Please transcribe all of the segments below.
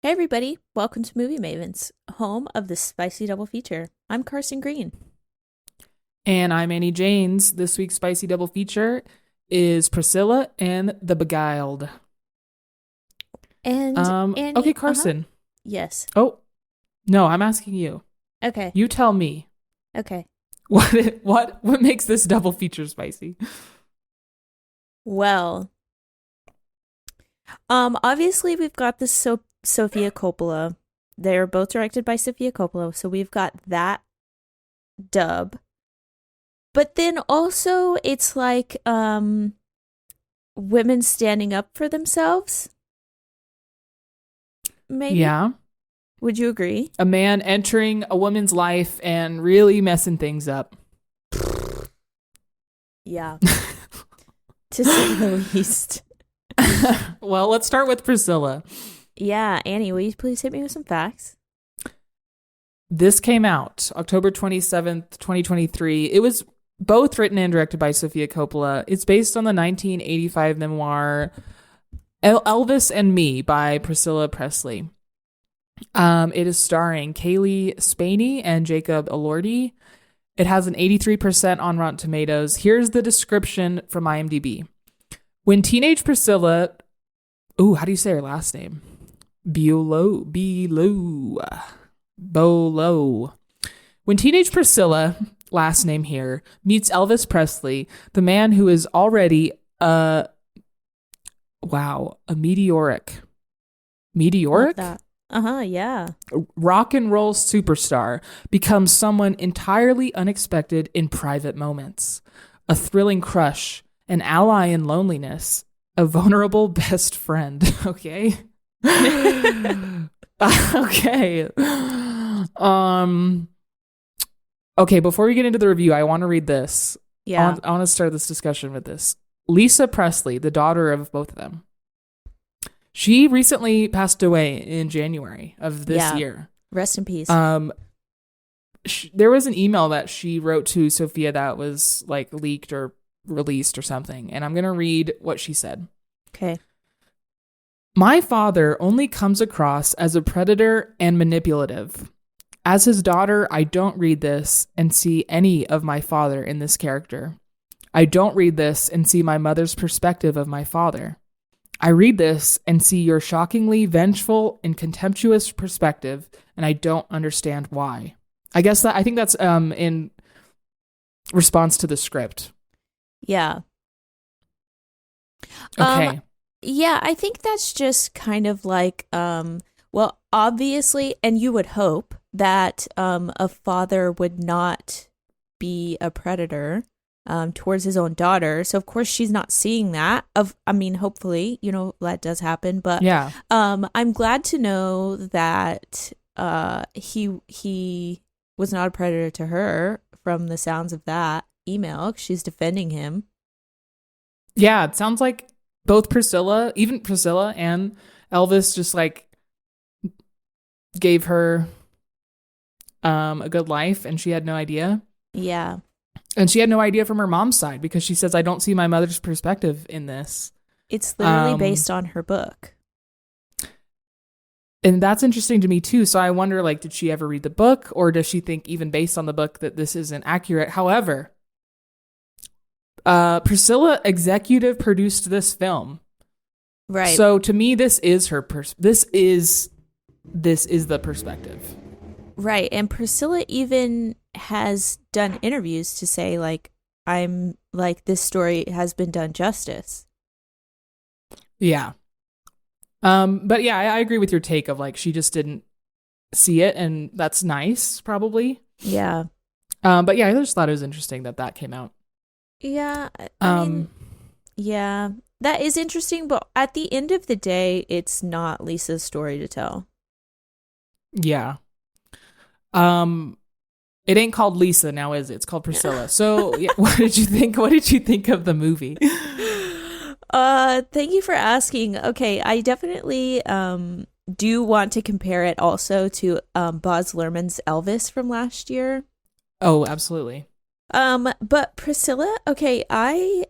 Hey everybody, welcome to Movie Mavens, home of the spicy double feature. I'm Carsen Green. And I'm Annie Janes. This week's spicy double feature is Priscilla and The Beguiled. And Annie, Okay, Carson. Yes. Oh, no, I'm asking you. Okay. You tell me. Okay. What makes this double feature spicy? Well, obviously we've got this Sofia Coppola. They're both directed by Sofia Coppola, so we've got that dub. But then also it's like women standing up for themselves. Maybe. Yeah. Would you agree? A man entering a woman's life and really messing things up. Yeah. To say the least. Well, let's start with Priscilla. Yeah, Annie, will you please hit me with some facts? This came out October 27th, 2023. It was both written and directed by Sofia Coppola. It's based on the 1985 memoir Elvis and Me by Priscilla Presley. It is starring Kaylee Spaney and Jacob Elordi. It has an 83% on Rotten Tomatoes. Here's the description from IMDb. When teenage Priscilla... Ooh, how do you say her last name? Bolo. When teenage Priscilla, last name here, meets Elvis Presley, the man who is already a meteoric Love that. Yeah. rock and roll superstar, becomes someone entirely unexpected in private moments. A thrilling crush, an ally in loneliness, a vulnerable best friend. Okay. Okay. Okay, before we get into the review, I want to read this. Yeah. I want to start this discussion with this. Lisa Presley, the daughter of both of them, she recently passed away in January of this year. Rest in peace. There was an email that she wrote to Sofia that was like leaked or released or something, and I'm going to read what she said. Okay. My father only comes across as a predator and manipulative. As his daughter, I don't read this and see any of my father in this character. I don't read this and see my mother's perspective of my father. I read this and see your shockingly vengeful and contemptuous perspective, and I don't understand why. I think that's in response to the script. Yeah. Okay. Yeah, I think that's just kind of like, well, obviously, and you would hope that a father would not be a predator towards his own daughter. So, of course, she's not seeing that. Hopefully, that does happen. But Yeah. I'm glad to know that he was not a predator to her from the sounds of that email. She's defending him. Yeah, it sounds like both Priscilla and Elvis just like gave her a good life, and she had no idea. Yeah. And she had no idea from her mom's side, because she says, I don't see my mother's perspective in this. It's literally based on her book. And that's interesting to me too. So I wonder, like, did she ever read the book, or does she think even based on the book that this isn't accurate? However, Priscilla executive produced this film. Right. So to me, this is her this is the perspective. Right. And Priscilla even has done interviews to say, like, I'm like, this story has been done justice. Yeah. But yeah, I agree with your take of like, she just didn't see it, and that's nice, probably. Yeah. But yeah, I just thought it was interesting that came out. Yeah. I mean, yeah, that is interesting. But at the end of the day, it's not Lisa's story to tell. Yeah. It ain't called Lisa now, is it? It's called Priscilla. So yeah, what did you think? What did you think of the movie? Thank you for asking. Okay, I definitely do want to compare it also to Baz Luhrmann's Elvis from last year. Oh, absolutely. But Priscilla, okay, I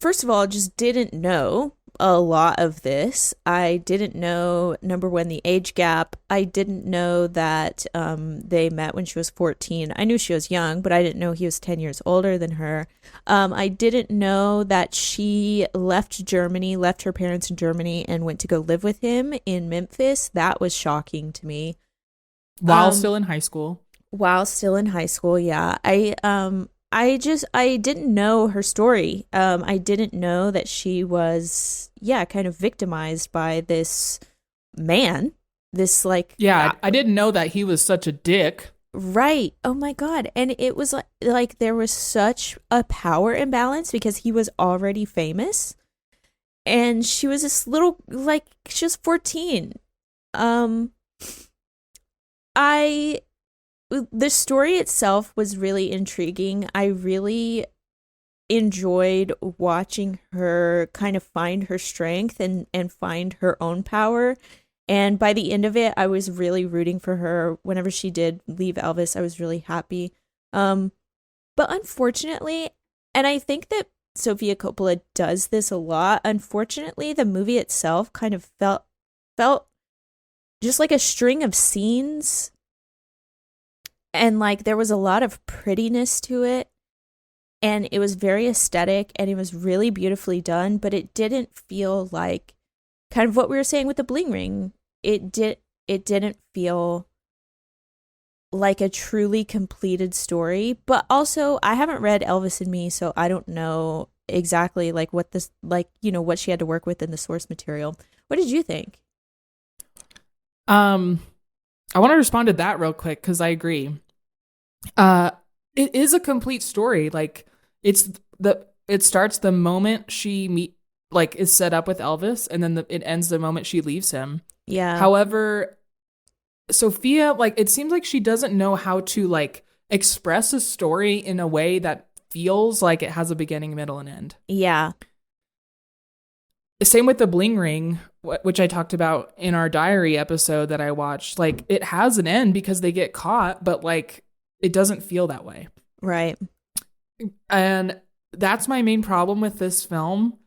first of all just didn't know a lot of this. I didn't know, number one, the age gap. I didn't know that they met when she was 14. I knew she was young, but I didn't know he was 10 years older than her. I didn't know that she left Germany, left her parents in Germany, and went to go live with him in Memphis. That was shocking to me. While still in high school. While still in high school, yeah. I didn't know her story. I didn't know that she was, kind of victimized by this man. This like, yeah, I didn't know that he was such a dick. Right. Oh my God. And it was like there was such a power imbalance because he was already famous, and she was this little, like, she was 14. The story itself was really intriguing. I really enjoyed watching her kind of find her strength and find her own power. And by the end of it, I was really rooting for her. Whenever she did leave Elvis, I was really happy. But unfortunately, and I think that Sofia Coppola does this a lot, unfortunately, the movie itself kind of felt just like a string of scenes. And like there was a lot of prettiness to it, and it was very aesthetic, and it was really beautifully done, but it didn't feel like kind of what we were saying with the bling ring. It didn't feel like a truly completed story. But also, I haven't read Elvis and Me, so I don't know exactly like what this, like, what she had to work with in the source material. What did you think? I want to respond to that real quick because I agree. It is a complete story. Like it starts the moment she is set up with Elvis, and then it ends the moment she leaves him. Yeah. However, Sofia, it seems like she doesn't know how to express a story in a way that feels like it has a beginning, middle, and end. Yeah. Same with the bling ring, which I talked about in our diary episode that I watched. It has an end because they get caught, but it doesn't feel that way. Right. And that's my main problem with this film.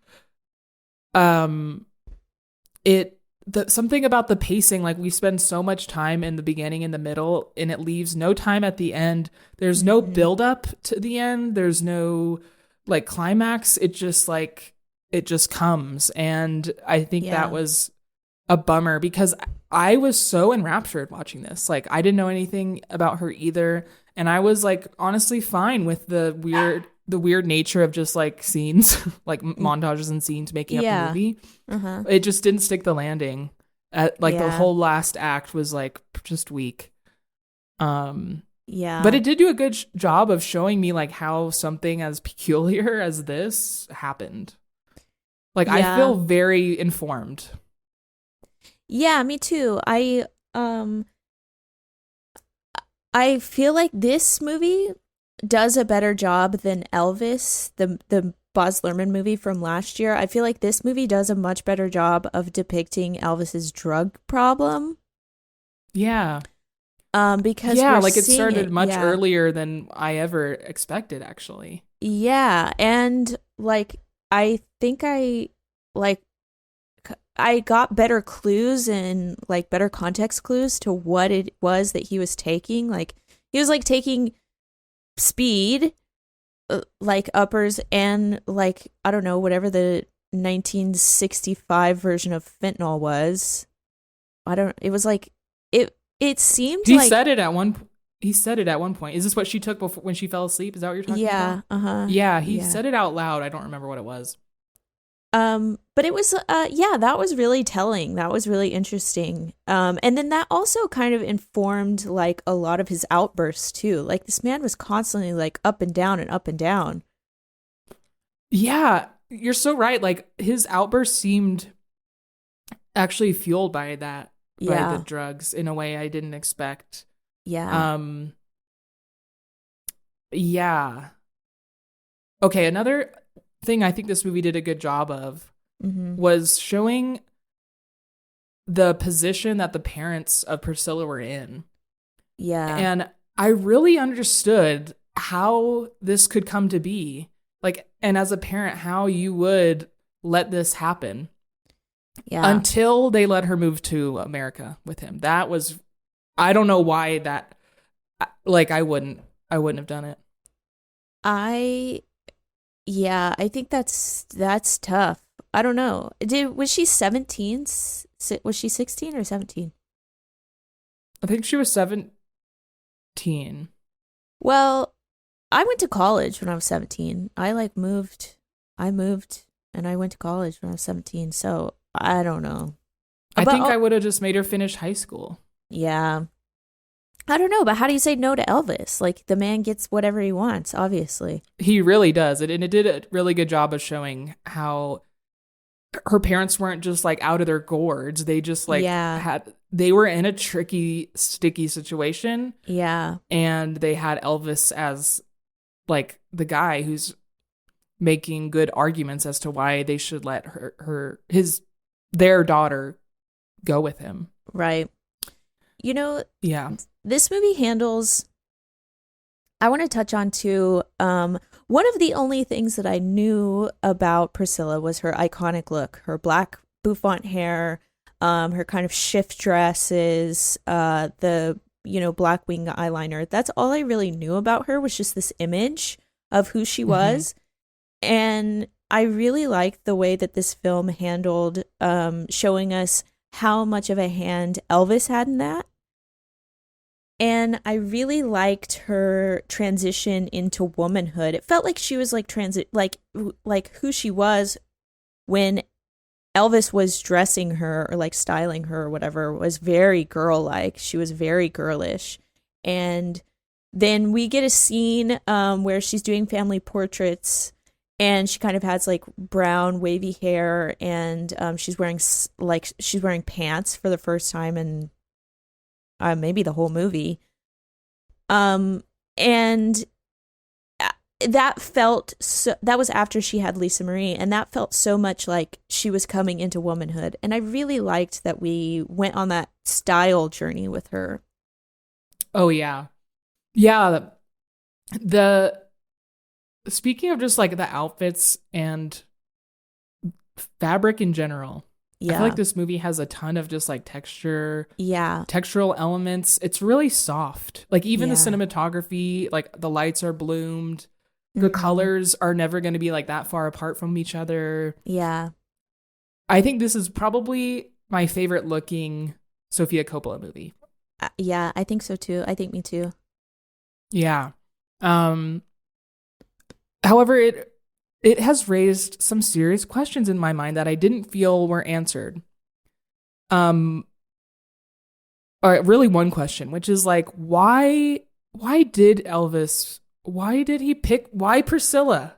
Something about the pacing, we spend so much time in the beginning and the middle, and it leaves no time at the end. There's no build up to the end. There's no climax. It just comes. And I think that was a bummer because I was so enraptured watching this. I didn't know anything about her either. And I was honestly fine with the weird nature of just scenes, montages and scenes making up the movie. Uh-huh. It just didn't stick the landing. The whole last act was just weak. Yeah. But it did do a good job of showing me how something as peculiar as this happened. I feel very informed. Yeah, me too. I feel like this movie does a better job than Elvis, the Baz Luhrmann movie from last year. I feel like this movie does a much better job of depicting Elvis's drug problem. Yeah. Because it started much earlier than I ever expected, actually. Yeah, and I think I got better clues and better context clues to what it was that he was taking. He was taking speed, uppers, and I don't know, whatever the 1965 version of fentanyl was. It was it seemed he said it at one point. Is this what she took before when she fell asleep? Is that what you're talking about? Uh-huh. Yeah, he said it out loud. I don't remember what it was. But it was that was really telling. That was really interesting. And then that also kind of informed a lot of his outbursts too. This man was constantly up and down and up and down. Yeah, you're so right. His outbursts seemed actually fueled by that. By the drugs in a way I didn't expect. Yeah. Yeah. Okay, another thing I think this movie did a good job of was showing the position that the parents of Priscilla were in. Yeah. And I really understood how this could come to be. And as a parent, how you would let this happen. Yeah. until they let her move to America with him. That was, I don't know why that, like, I wouldn't have done it. I yeah, I think that's tough. I don't know. Was she 17? Was she 16 or 17? I think she was 17. Well, I went to college when I was 17. I moved and I went to college when I was 17. So, I don't know. I But think I would have just made her finish high school. yeah. I don't know, but how do you say no to Elvis? Like the man gets whatever he wants, obviously. He really does it, and it did a really good job of showing how her parents weren't just like out of their gourds. They just like Yeah. they were in a tricky, sticky situation, Yeah. and they had Elvis as like the guy who's making good arguments as to why they should let their daughter go with him. Right. You know, Yeah. this movie handles I want to touch on too. One of the only things that I knew about Priscilla was her iconic look, her black bouffant hair, her kind of shift dresses, the black wing eyeliner. That's all I really knew about her was just this image of who she Mm-hmm. was, and I really liked the way that this film handled showing us how much of a hand Elvis had in that. And I really liked her transition into womanhood. It felt like she was like like who she was when Elvis was dressing her or like styling her or whatever was very girl like. She was very girlish. And then we get a scene where she's doing family portraits and she kind of has like brown wavy hair and she's wearing pants for the first time in maybe the whole movie. And that was after she had Lisa Marie, and that felt so much like she was coming into womanhood. And I really liked that we went on that style journey with her. Oh yeah. Yeah. The speaking of just like the outfits and fabric in general, I feel Yeah. like this movie has a ton of just like Yeah. textural elements. It's really soft. Like even the Yeah. cinematography, like the lights are bloomed. The Mhm. colors are never going to be like that far apart from each other. Yeah. I think this is probably my favorite looking Sofia Coppola movie. Yeah, I think so too. I think me too. Yeah. Um However, it has raised some serious questions in my mind that I didn't feel were answered. Um really one question, which is like why did he pick why Priscilla?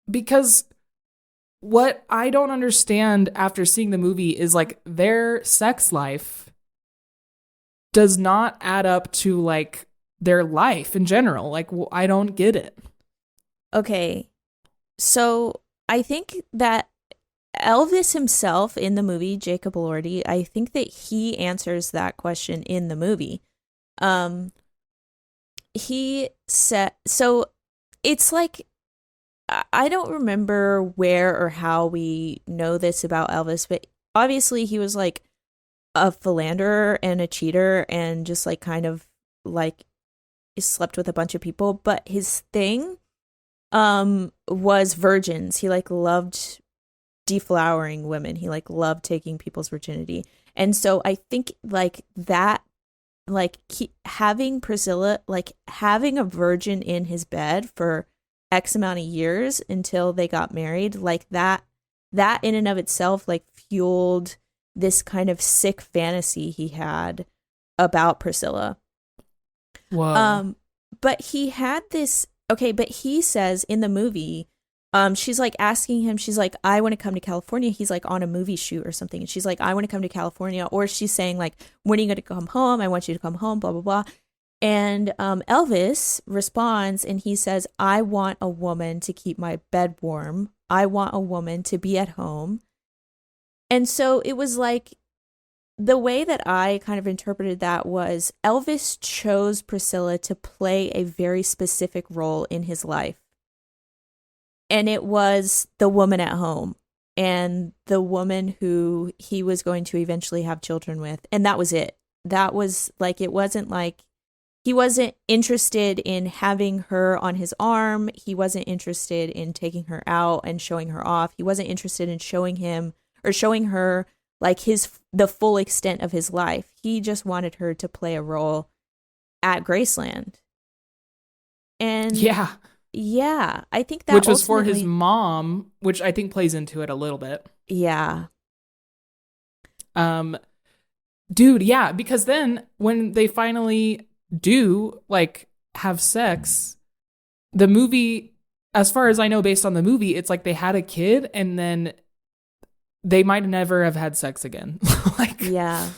Because what I don't understand after seeing the movie is like their sex life does not add up to like their life in general. Like I don't get it. Okay. So I think that Elvis himself in the movie, Jacob Elordi, I think that he answers that question in the movie. Um, he said, so it's like, I don't remember where or how we know this about Elvis, but obviously he was like a philanderer and a cheater and just like kind of like slept with a bunch of people. But his thing was virgins. He like loved deflowering women. He like loved taking people's virginity. And so I think like that having Priscilla, like having a virgin in his bed for X amount of years until they got married, like that in and of itself like fueled this kind of sick fantasy he had about Priscilla. Whoa. But he had this, okay, but he says in the movie, she's like asking him, she's like, I want to come to California. He's like on a movie shoot or something. And she's like, I want to come to California. Or she's saying like, when are you going to come home? I want you to come home, blah, blah, blah. And Elvis responds and he says, I want a woman to keep my bed warm. I want a woman to be at home. And so it was like, the way that I kind of interpreted that was Elvis chose Priscilla to play a very specific role in his life. And it was the woman at home. and the woman who he was going to eventually have children with. And that was it. That was like, it wasn't like, he wasn't interested in having her on his arm. He wasn't interested in taking her out and showing her off. He wasn't interested in showing him or showing her like the full extent of his life. He just wanted her to play a role at Graceland. And yeah, I think that which was for his mom, which I think plays into it a little bit. Yeah. Dude, yeah, because then when they finally do like have sex, the movie, as far as I know, based on the movie, it's like they had a kid and then they might never have had sex again. Like, yeah.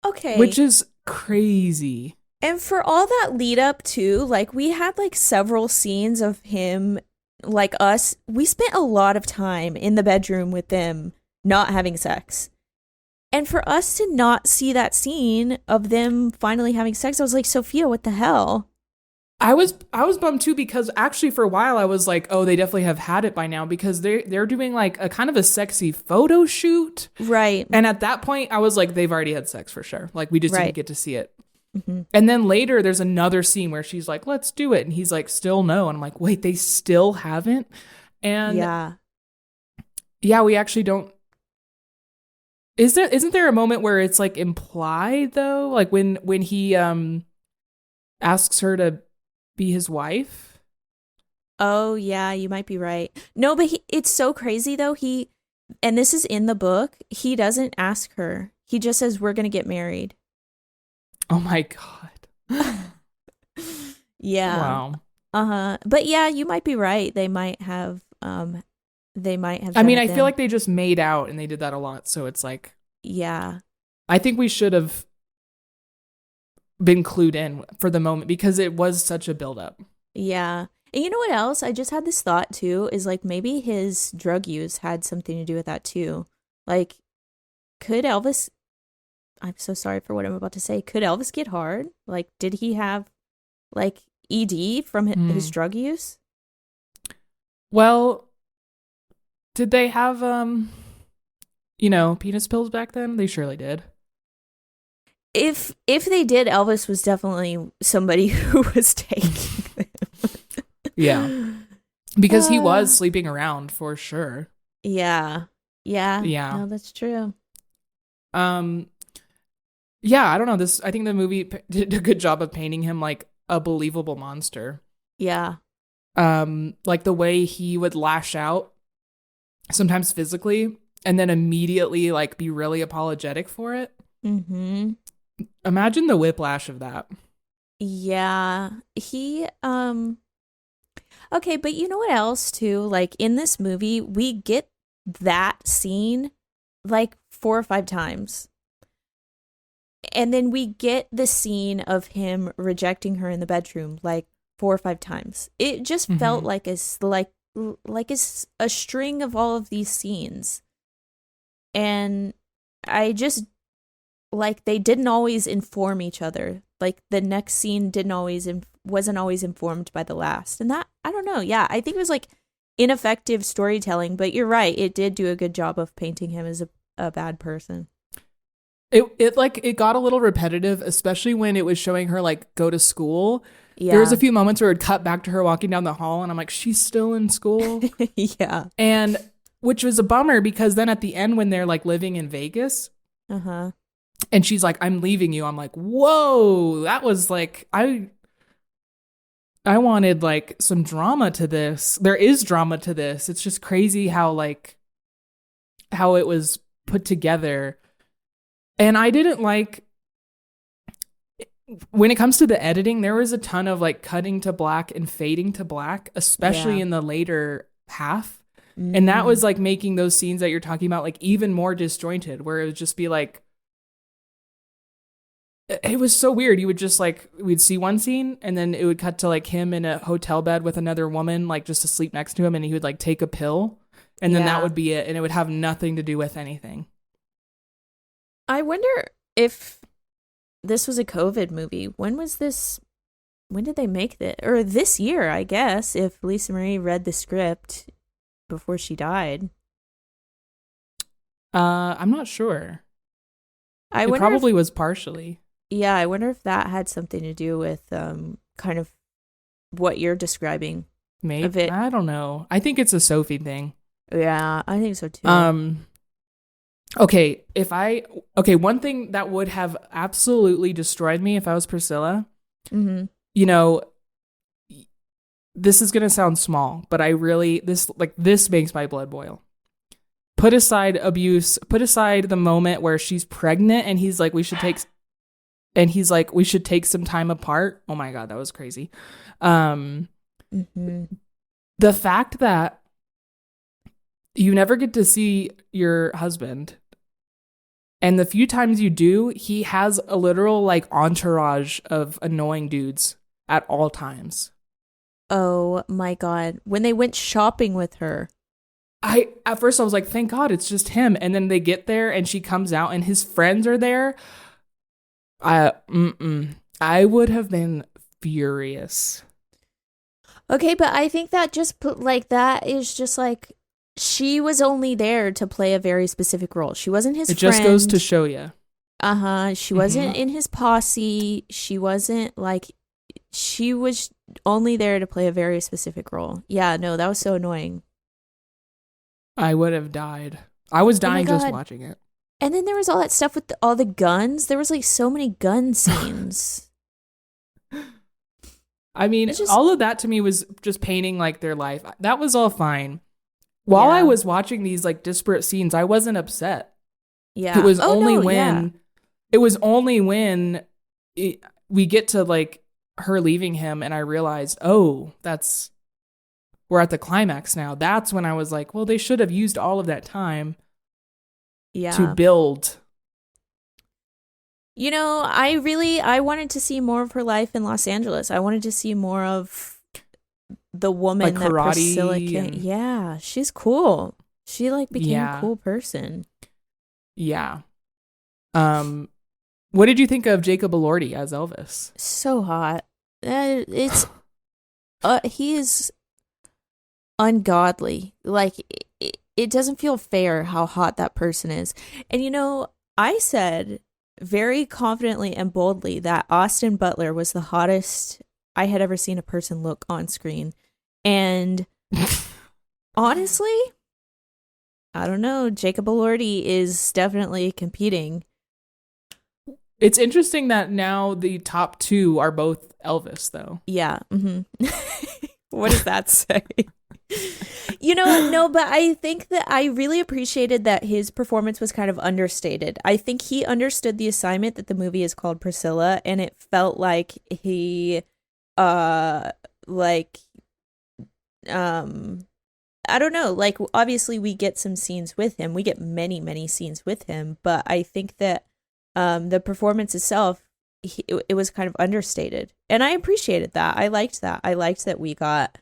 Okay. Which is crazy. And for all that lead up to, like, we had like several scenes of him, like us. We spent a lot of time in the bedroom with them not having sex. And for us to not see that scene of them finally having sex, I was like, Sophia, what the hell? I was bummed too, because actually for a while I was like, oh, they definitely have had it by now, because they're doing like a kind of a sexy photo shoot. Right. And at that point I was like, they've already had sex for sure. Like, we just didn't get to see it. Mm-hmm. And then later there's another scene where she's like, let's do it. And he's like, still no. And I'm like, wait, they still haven't? And yeah, we actually don't. Isn't there a moment where it's like implied though? Like when he asks her to be his wife? Oh yeah, you might be right. No, but it's so crazy though. And this is in the book, he doesn't ask her. He just says, we're going to get married. Oh my God. Yeah. Wow. Uh-huh. But yeah, you might be right. They might have I mean, I feel like they just made out and they did that a lot. So it's like, yeah, I think we should have been clued in for the moment, because it was such a buildup. Yeah. And you know what else? I just had this thought too, is like maybe his drug use had something to do with that too. Like, could Elvis, I'm so sorry for what I'm about to say. Could Elvis get hard? Like, did he have like ED from his drug use? Well, did they have, penis pills back then? They surely did. If they did, Elvis was definitely somebody who was taking them. Yeah. Because he was sleeping around for sure. Yeah. Yeah. Yeah. No, that's true. Yeah, I don't know. I think the movie did a good job of painting him like a believable monster. Yeah. Like the way he would lash out, sometimes physically, and then immediately like be really apologetic for it. Mm-hmm. Imagine the whiplash of that. Yeah. Okay, but you know what else too? Like in this movie, we get that scene like 4 or 5 times. And then we get the scene of him rejecting her in the bedroom like 4 or 5 times. It just felt like it's a string of all of these scenes. And I just like they didn't always inform each other. Like the next scene wasn't always informed by the last. And that, I don't know. Yeah, I think it was like ineffective storytelling, but you're right. It did do a good job of painting him as a bad person. It got a little repetitive, especially when it was showing her like go to school. Yeah. There was a few moments where it would cut back to her walking down the hall and I'm like, she's still in school. Yeah. And which was a bummer, because then at the end when they're like living in Vegas, and she's like, I'm leaving you. I'm like, whoa, that was like, I wanted like some drama to this. There is drama to this. It's just crazy how it was put together. And I didn't like, when it comes to the editing, there was a ton of like cutting to black and fading to black, especially in the later half. And that was like making those scenes that you're talking about like even more disjointed, where it would just be like, it was so weird. You would just like, we'd see one scene and then it would cut to like him in a hotel bed with another woman, like just asleep next to him, and he would like take a pill and then that would be it. And it would have nothing to do with anything. I wonder if this was a COVID movie. When did they make it? Or this year, I guess, if Lisa Marie read the script before she died. I'm not sure. I It wonder if, probably was partially. yeah, I wonder if that had something to do with kind of what you're describing of Maybe. it. I don't know. I think it's a Sophie thing. Yeah, I think so too. Um, okay, one thing that would have absolutely destroyed me if I was Priscilla, Mm-hmm. you know, this is going to sound small, but this makes my blood boil. Put aside abuse, put aside the moment where she's pregnant and he's like, we should take some time apart. Oh my God, that was crazy. Mm-hmm. The fact that you never get to see your husband, and the few times you do, he has a literal like entourage of annoying dudes at all times. Oh my God. When they went shopping with her. At first I was like, thank God it's just him. And then they get there and she comes out and his friends are there. I would have been furious. Okay, but I think that just put like that is just like she was only there to play a very specific role. She wasn't his It friend. just goes to show you. Uh-huh. She wasn't in his posse. She wasn't like she was only there to play a very specific role. Yeah, no, that was so annoying. I would have died. I was Oh my dying just God. watching it. And then there was all that stuff with all the guns. There was like so many gun scenes. I mean, It's just- all of that to me was just painting like their life. That was all fine. While I Yeah. was watching these like disparate scenes, I wasn't upset. Yeah. It was Oh, only no, when yeah. it was only when we get to like her leaving him and I realized, oh, we're at the climax now. That's when I was like, well, they should have used all of that time Yeah. to build. You know, I wanted to see more of her life in Los Angeles. I wanted to see more of the woman Like that karate Priscilla can. and- Yeah, she's cool. She like became Yeah. a cool person. Yeah. What did you think of Jacob Elordi as Elvis? So hot. He is ungodly. Like it doesn't feel fair how hot that person is. And you know, I said very confidently and boldly that Austin Butler was the hottest I had ever seen a person look on screen. And honestly, I don't know. Jacob Elordi is definitely competing. It's interesting that now the top two are both Elvis, though. Yeah. Mm-hmm. What does that say? You know, no, but I think that I really appreciated that his performance was kind of understated. I think he understood the assignment that the movie is called Priscilla, and it felt like he, like, I don't know, like, obviously we get some scenes with him. We get many, many scenes with him, but I think that the performance itself, it was kind of understated. And I appreciated that. I liked that. I liked that we got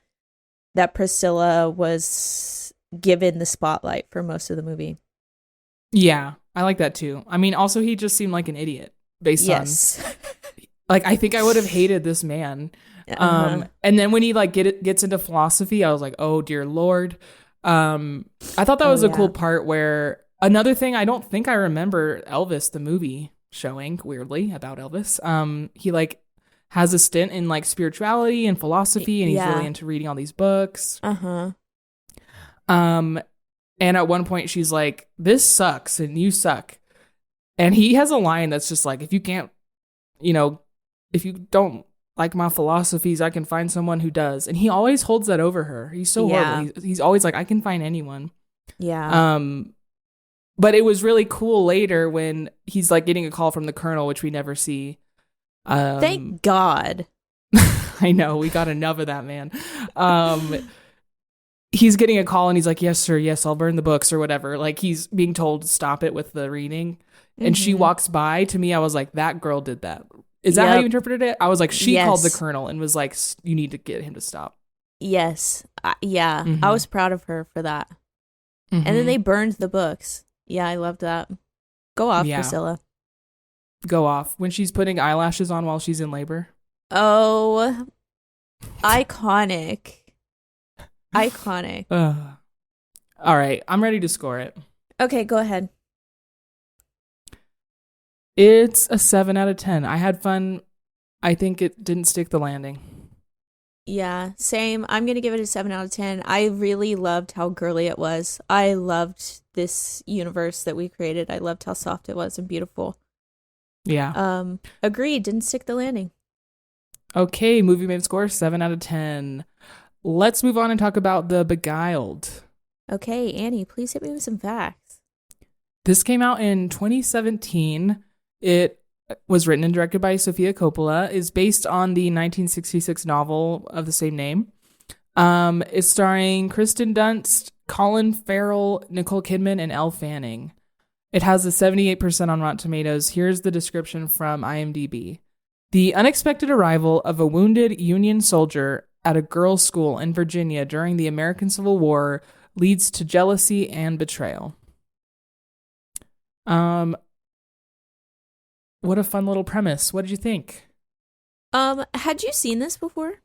that Priscilla was given the spotlight for most of the movie. Yeah, I like that too. I mean, also he just seemed like an idiot based on like I think I would have hated this man. And then when he like gets into philosophy, I was like, oh dear Lord. I thought that was a cool part where another thing I don't think I remember Elvis the movie showing weirdly about Elvis. He like has a stint in like spirituality and philosophy, and he's really into reading all these books. And at one point she's like, this sucks and you suck. And he has a line that's just like, if you can't, if you don't like my philosophies, I can find someone who does. And he always holds that over her. He's so horrible. He's always like, I can find anyone. Yeah. But it was really cool later when he's like getting a call from the colonel, which we never see. Thank God. I know, we got enough of that, man. He's getting a call and he's like, yes, sir. Yes, I'll burn the books or whatever. Like he's being told to stop it with the reading. And she walks by. To me, I was like, that girl did that. Is that how you interpreted it? I was like, she called the colonel and was like, you need to get him to stop. Yes. Yeah. I was proud of her for that. And then they burned the books. Yeah, I loved that. Go off, Priscilla. Go off. When she's putting eyelashes on while she's in labor. Oh, iconic. Iconic. All right. I'm ready to score it. Okay, go ahead. It's a 7 out of 10. I had fun. I think it didn't stick the landing. Yeah, same. I'm going to give it a 7 out of 10. I really loved how girly it was. I loved this universe that we created. I loved how soft it was and beautiful. Yeah. Agreed. Didn't stick the landing. Okay, movie made score 7 out of 10. Let's move on and talk about The Beguiled. Okay, Annie, please hit me with some facts. This came out in 2017. It was written and directed by Sofia Coppola. Is based on the 1966 novel of the same name. It's starring Kristen Dunst, Colin Farrell, Nicole Kidman, and Elle Fanning. It has a 78% on Rotten Tomatoes. Here's the description from IMDb. The unexpected arrival of a wounded Union soldier at a girls' school in Virginia during the American Civil War leads to jealousy and betrayal. What a fun little premise. What did you think? Had you seen this before?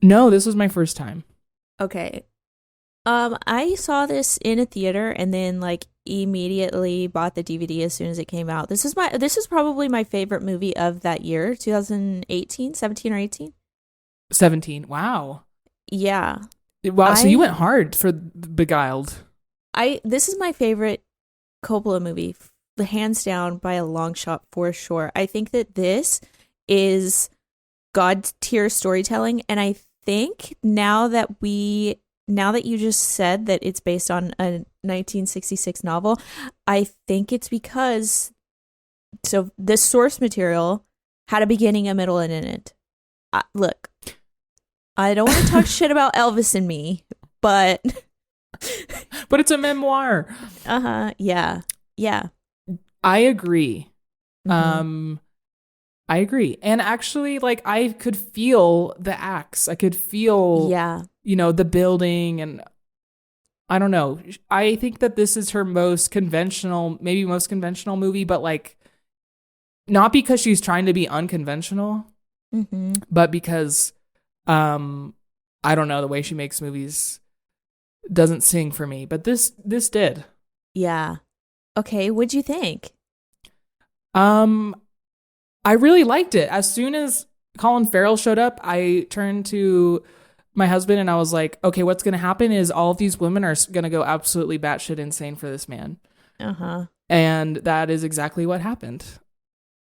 No, this was my first time. Okay. I saw this in a theater and then like immediately bought the DVD as soon as it came out. This is probably my favorite movie of that year, 2018, 17 or 18. 17. Wow. Yeah. Wow, so you went hard for Beguiled. This is my favorite Coppola movie, hands down by a long shot for sure. I think that this is God tier storytelling, and I think now that you just said that it's based on a 1966 novel, I think it's because this source material had a beginning, a middle, and an end. Look, I don't want to talk shit about Elvis and me, but but it's a memoir. Yeah. I agree. Mm-hmm. I agree. And actually, like, I could feel the acts. I could feel, the building. And I don't know. I think that this is her most conventional movie, but like, not because she's trying to be unconventional, but because, I don't know, the way she makes movies doesn't sing for me. But this did. Yeah. Okay. What'd you think? I really liked it. As soon as Colin Farrell showed up, I turned to my husband and I was like, okay, what's going to happen is all of these women are going to go absolutely batshit insane for this man. And that is exactly what happened.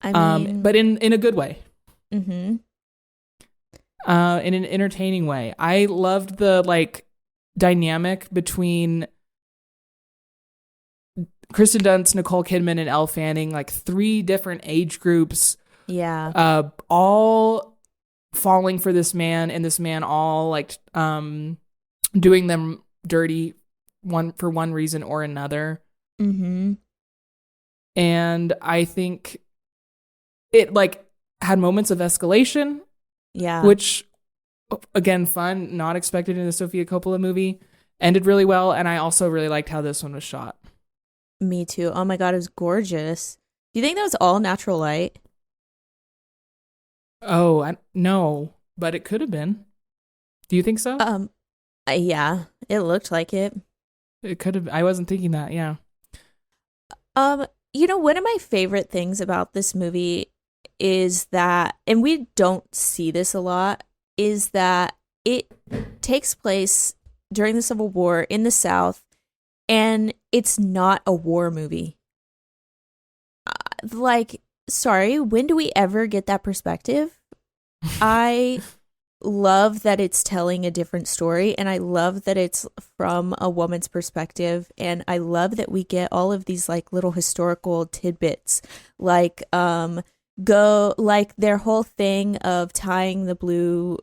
I mean, but in a good way. In an entertaining way. I loved the like dynamic between Kristen Dunst, Nicole Kidman, and Elle Fanning, like 3 different age groups. Yeah. All falling for this man, and this man all like doing them dirty for one reason or another. And I think it like had moments of escalation. Yeah. Which again, fun, not expected in a Sofia Coppola movie. Ended really well, and I also really liked how this one was shot. Me too. Oh my God, it was gorgeous. Do you think that was all natural light? Oh, no, but it could have been. Do you think so? Yeah, it looked like it. It could have. I wasn't thinking that. Yeah. One of my favorite things about this movie is that, and we don't see this a lot, is that it takes place during the Civil War in the South, and it's not a war movie. Sorry, when do we ever get that perspective? I love that it's telling a different story, and I love that it's from a woman's perspective, and I love that we get all of these like little historical tidbits, like their whole thing of tying the blue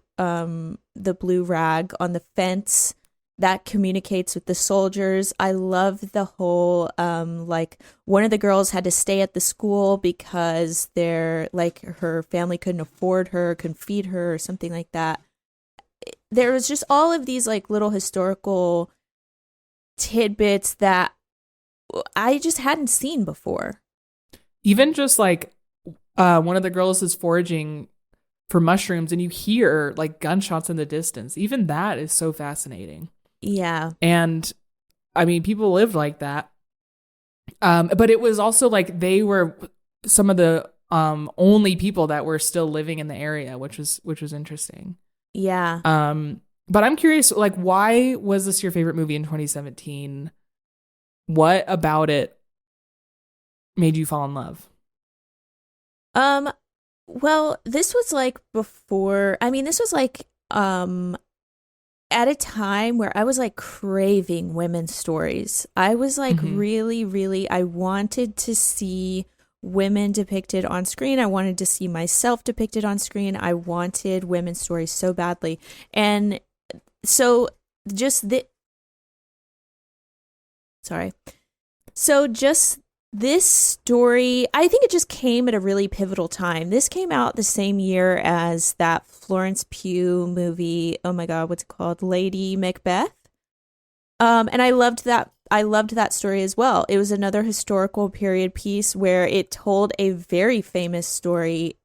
rag on the fence that communicates with the soldiers. I love the whole one of the girls had to stay at the school because her family couldn't afford her, couldn't feed her or something like that. There was just all of these like little historical tidbits that I just hadn't seen before. Even just like one of the girls is foraging for mushrooms and you hear like gunshots in the distance. Even that is so fascinating. Yeah. And I mean, people lived like that. But it was also like they were some of the only people that were still living in the area, which was interesting. Yeah. But I'm curious, like, why was this your favorite movie in 2017? What about it made you fall in love? Well, this was like before, I mean, this was like at a time where I was like craving women's stories. I was like really, really, I wanted to see women depicted on screen. I wanted to see myself depicted on screen. I wanted women's stories so badly. And so just the, sorry. So just this story, I think it just came at a really pivotal time. This came out the same year as that Florence Pugh movie. Oh my God, what's it called? Lady Macbeth. And I loved that. I loved that story as well. It was another historical period piece where it told a very famous story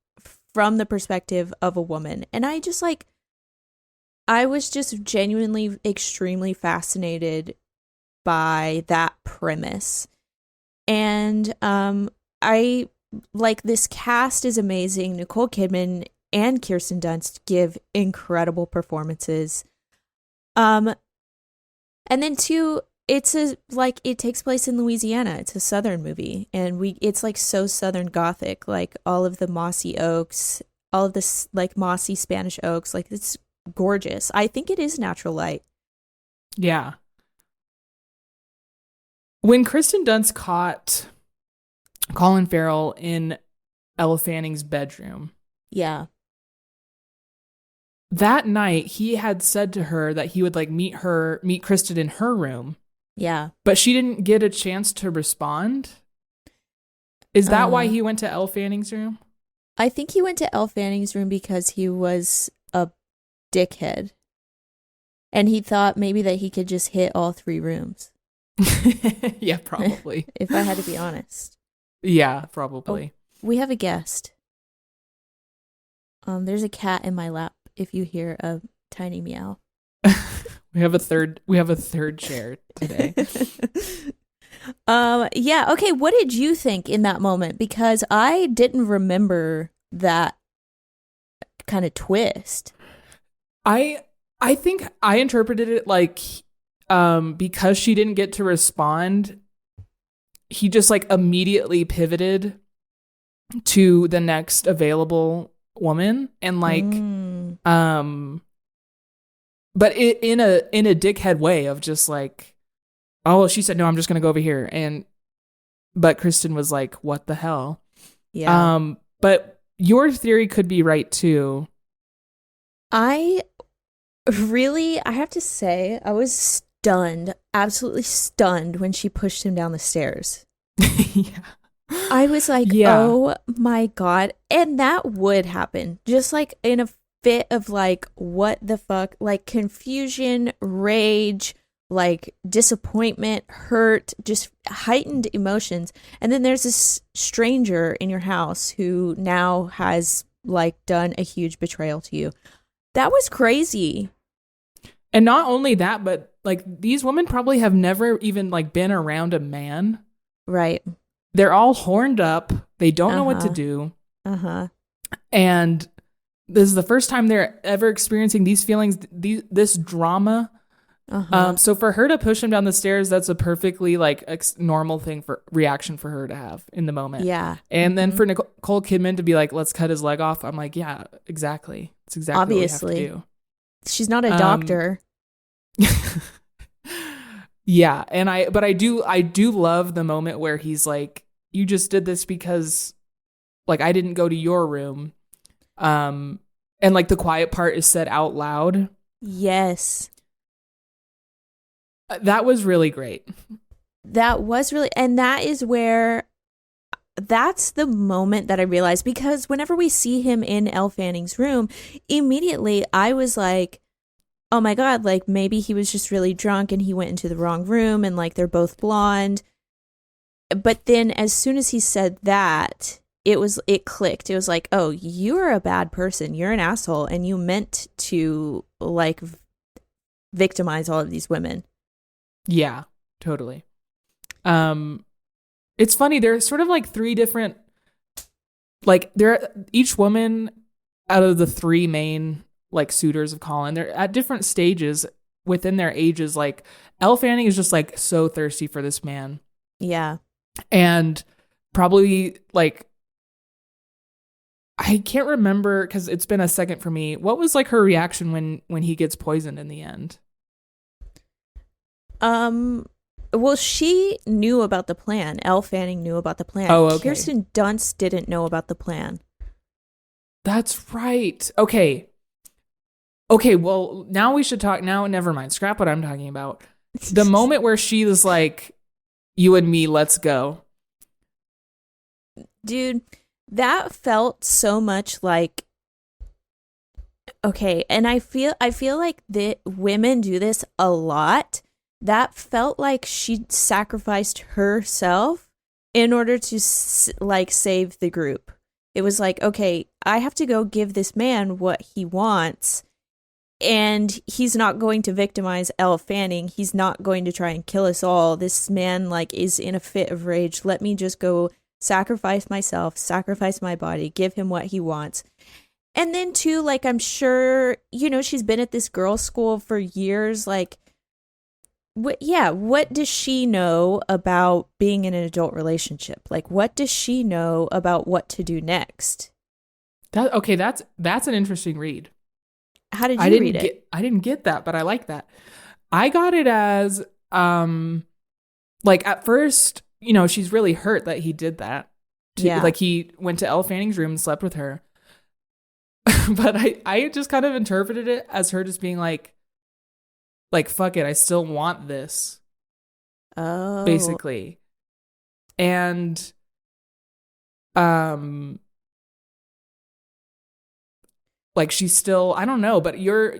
from the perspective of a woman. And I just like, I was just genuinely extremely fascinated by that premise. And I like, this cast is amazing. Nicole Kidman and Kirsten Dunst give incredible performances. And then too, it's it takes place in Louisiana. It's a Southern movie, and it's like so Southern Gothic, like all of the mossy oaks, all of this like mossy Spanish oaks. Like, it's gorgeous. I think it is natural light. Yeah. When Kristen Dunst caught Colin Farrell in Elle Fanning's bedroom, Yeah. that night he had said to her that he would like meet Kristen in her room. Yeah. But she didn't get a chance to respond. Is that why he went to Elle Fanning's room? I think he went to Elle Fanning's room because he was a dickhead. And he thought maybe that he could just hit all three rooms. Yeah, probably. If I had to be honest. Yeah, probably. Oh, we have a guest. There's a cat in my lap if you hear a tiny meow. We have a third chair today. Yeah, okay, what did you think in that moment? Because I didn't remember that kind of twist. I think I interpreted it like because she didn't get to respond, he just like immediately pivoted to the next available woman, and like but in a dickhead way of just like, oh well, she said no, I'm just gonna go over here, but Kristen was like, what the hell? Yeah. But your theory could be right too. I have to say, I was stunned, absolutely stunned when she pushed him down the stairs. Yeah. I was like, oh my God. And that would happen. Just like in a fit of like, what the fuck? Like confusion, rage, like disappointment, hurt, just heightened emotions. And then there's this stranger in your house who now has like done a huge betrayal to you. That was crazy. And not only that, but like these women probably have never even like been around a man. Right. They're all horned up. They don't know what to do. And this is the first time they're ever experiencing these feelings, this drama. So for her to push him down the stairs, that's a perfectly like normal reaction for her to have in the moment. Yeah. And then for Nicole Kidman to be like, let's cut his leg off. I'm like, yeah, exactly. It's exactly obviously what we have to do. She's not a doctor. Yeah. And I do love the moment where he's like, you just did this because like I didn't go to your room. And like the quiet part is said out loud. Yes. That was really great. That was really, and that's the moment that I realized, because whenever we see him in Elle Fanning's room, immediately I was like, oh my God, like maybe he was just really drunk and he went into the wrong room and like they're both blonde. But then as soon as he said that, it clicked. It was like, oh, you're a bad person. You're an asshole. And you meant to like victimize all of these women. Yeah, totally. It's funny. There's sort of like three different like each woman out of the three main like suitors of Colin, they're at different stages within their ages. Like Elle Fanning is just like so thirsty for this man. Yeah. And probably like, I can't remember because it's been a second for me. What was like her reaction when he gets poisoned in the end? Well, she knew about the plan. Elle Fanning knew about the plan. Oh, okay. Kirsten Dunst didn't know about the plan. That's right. Okay. Okay, well, now we should talk. Now, never mind. Scrap what I'm talking about. The moment where she was like, you and me, let's go. Dude, that felt so much like, okay, and I feel like the women do this a lot. That felt like she sacrificed herself in order to like save the group. It was like, okay, I have to go give this man what he wants, and he's not going to victimize Elle Fanning. He's not going to try and kill us all. This man like is in a fit of rage. Let me just go sacrifice myself, sacrifice my body, give him what he wants. And then too, like, I'm sure, you know, she's been at this girls' school for years. Like, what does she know about being in an adult relationship? Like, what does she know about what to do next? That's an interesting read. How did you read it? I didn't get that, but I like that. I got it as like at first, you know, she's really hurt that he did that. Like he went to Elle Fanning's room and slept with her. But I just kind of interpreted it as her just being like, fuck it, I still want this. Oh. Basically. And like she's still, I don't know, but your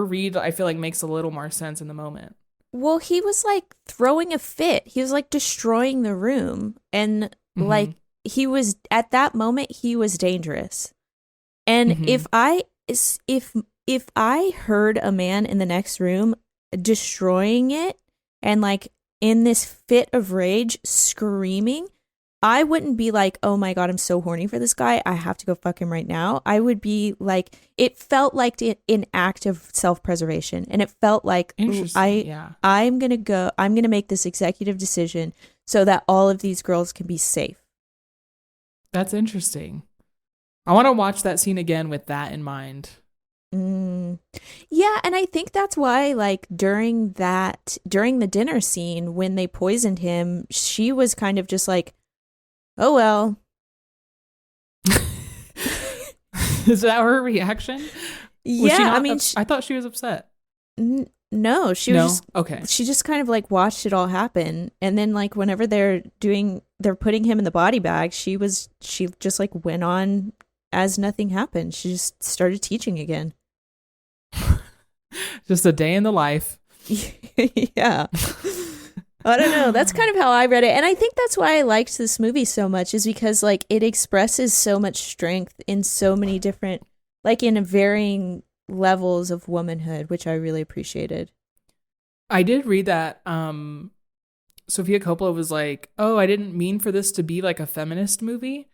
read I feel like makes a little more sense in the moment. Well, he was like throwing a fit. He was like destroying the room, and like he was at that moment he was dangerous. And if I heard a man in the next room destroying it and like in this fit of rage screaming, I wouldn't be like, oh my God, I'm so horny for this guy, I have to go fuck him right now. I would be like, it felt like an act of self-preservation. And it felt like, I'm going to make this executive decision so that all of these girls can be safe. That's interesting. I want to watch that scene again with that in mind. Yeah, and I think that's why, like, during the dinner scene, when they poisoned him, she was kind of just like, oh, well. Is that her reaction? Yeah, I thought she was upset. No, she was just, okay. She just kind of like watched it all happen, and then like whenever they're putting him in the body bag, she just like went on as nothing happened. She just started teaching again. Just a day in the life. Yeah. I don't know. That's kind of how I read it. And I think that's why I liked this movie so much, is because like it expresses so much strength in so many different, like in varying levels of womanhood, which I really appreciated. I did read that Sofia Coppola was like, oh, I didn't mean for this to be like a feminist movie.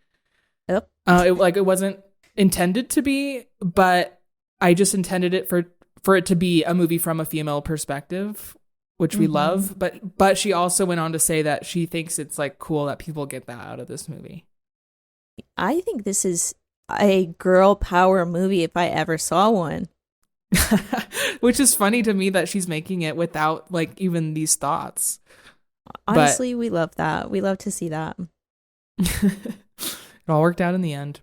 Yep. It wasn't intended to be, but I just intended it for it to be a movie from a female perspective, which we love. But she also went on to say that she thinks it's like cool that people get that out of this movie. I think this is a girl power movie if I ever saw one. Which is funny to me that she's making it without like even these thoughts. Honestly, we love that. We love to see that. It all worked out in the end.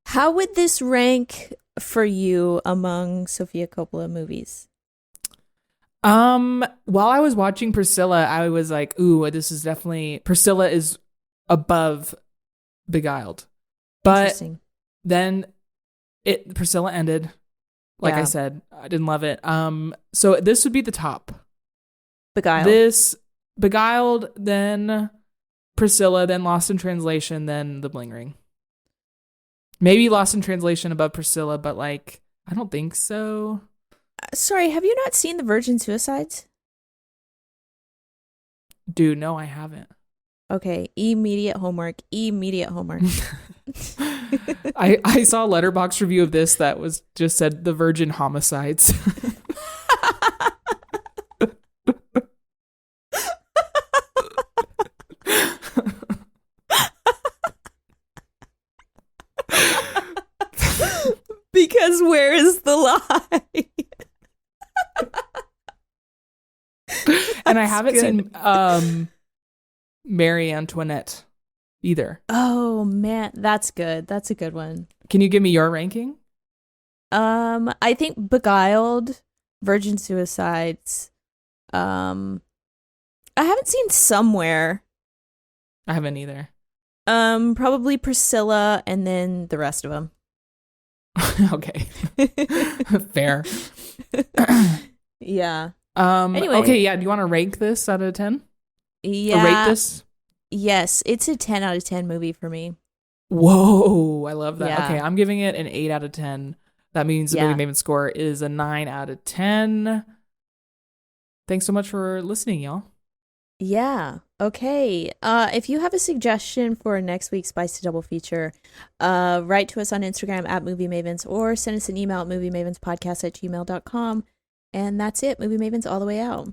How would this rank for you among Sofia Coppola movies? While I was watching Priscilla, I was like, ooh, this is definitely, Priscilla is above Beguiled. But then Priscilla ended. Like I said, I didn't love it. So this would be the top. Beguiled, then Priscilla, then Lost in Translation, then The Bling Ring. Maybe Lost in Translation above Priscilla, but like, I don't think so. Sorry, have you not seen The Virgin Suicides? Dude, no, I haven't. Okay, immediate homework. I saw a Letterboxd review of this that was just said the virgin homicides. Because where is the lie? And I haven't seen Marie Antoinette either. Oh man, that's good. That's a good one. Can you give me your ranking? I think Beguiled, Virgin Suicides. I haven't seen Somewhere. I haven't either. Probably Priscilla, and then the rest of them. Okay. Fair. Yeah. Anyway. Okay, yeah. Do you want to rank this out of 10? Yeah. Or rate this? Yes, it's a 10 out of 10 movie for me. Whoa, I love that. Yeah. Okay, I'm giving it an 8 out of 10. That means the Movie Maven score is a 9 out of 10. Thanks so much for listening, y'all. Yeah. Okay. If you have a suggestion for next week's Spicy Double Feature, write to us on Instagram at Movie Mavens or send us an email at moviemavenspodcast@gmail.com. And that's it. Movie Mavens all the way out.